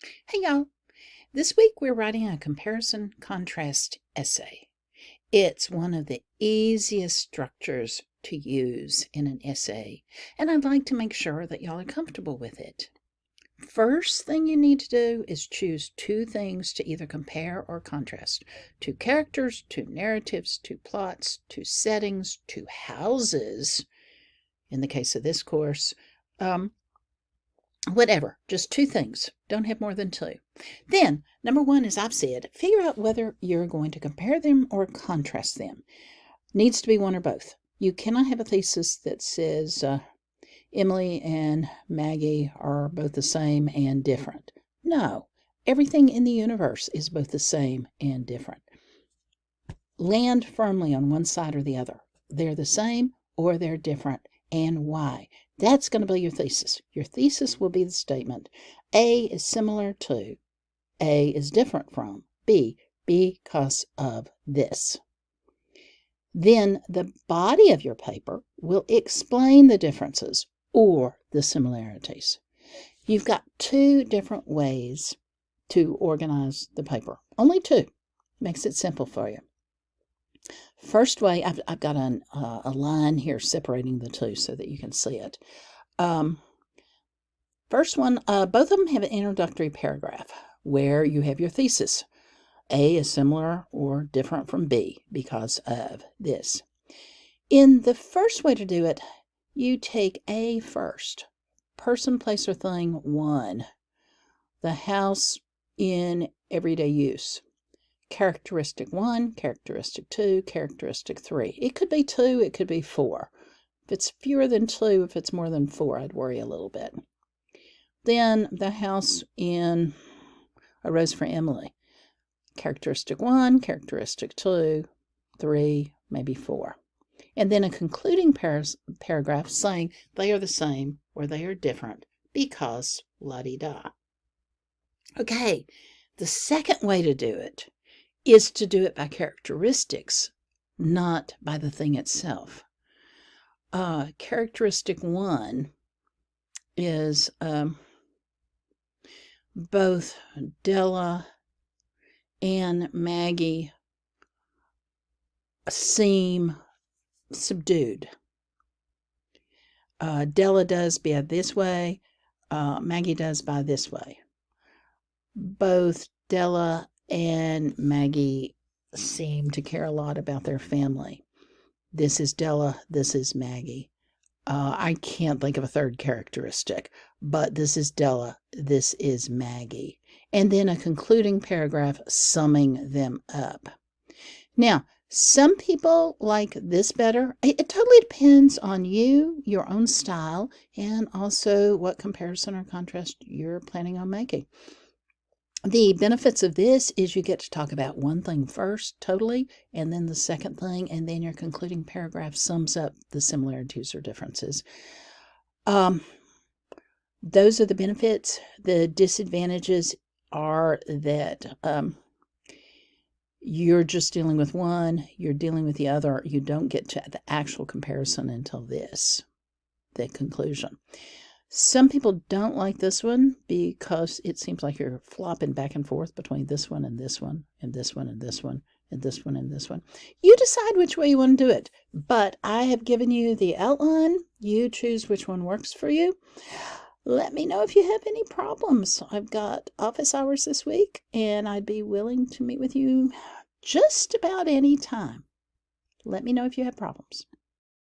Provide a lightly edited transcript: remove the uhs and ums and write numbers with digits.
Hey y'all, this week we're writing a comparison contrast essay. It's one of the easiest structures to use in an essay, and I'd like to make sure that y'all are comfortable with it. First thing you need to do is choose two things to either compare or contrast. Two characters, two narratives, two plots, two settings, two houses, in the case of this course, whatever, just two things. Don't have more than two. Then, number one, as I've said, figure out whether you're going to compare them or contrast them. Needs to be one or both. You cannot have a thesis that says Emily and Maggie are both the same and different. No, everything in the universe is both the same and different. Land firmly on one side or the other. They're the same or they're different, and why? That's going to be your thesis. Your thesis will be the statement, A is similar to, A is different from, B because of this. Then the body of your paper will explain the differences or the similarities. You've got two different ways to organize the paper. Only two. Makes it simple for you. First way, I've got a line here separating the two so that you can see it. First one, both of them have an introductory paragraph where you have your thesis. A is similar or different from B because of this. In the first way to do it, you take A first. Person, place, or thing, 1. The house in everyday use. Characteristic 1, characteristic 2, characteristic 3. It could be 2, it could be 4. If it's fewer than 2, if it's more than 4, I'd worry a little bit. Then the house in A Rose for Emily. Characteristic 1, characteristic 2, 3, maybe 4. And then a concluding paragraph saying they are the same or they are different because la-di-da. Okay, the second way to do it is to do it by characteristics, not by the thing itself. Characteristic 1 is both Della and Maggie seem subdued. Della does by this way, Maggie does by this way. Both Della and Maggie seem to care a lot about their family. This is Della, this is Maggie. I can't think of a third characteristic, but this is Della, this is Maggie. And then a concluding paragraph summing them up. Now, some people like this better. It totally depends on you, your own style, and also what comparison or contrast you're planning on making. The benefits of this is you get to talk about one thing first, totally, and then the second thing, and then your concluding paragraph sums up the similarities or differences. Those are the benefits. The disadvantages are that you're just dealing with one, you're dealing with the other. You don't get to the actual comparison until the conclusion. Some people don't like this one because it seems like you're flopping back and forth between this one and this one and this one and this one and this one and this one. You decide which way you want to do it, but I have given you the outline. You choose which one works for you. Let me know if you have any problems. I've got office hours this week, and I'd be willing to meet with you just about any time. Let me know if you have problems.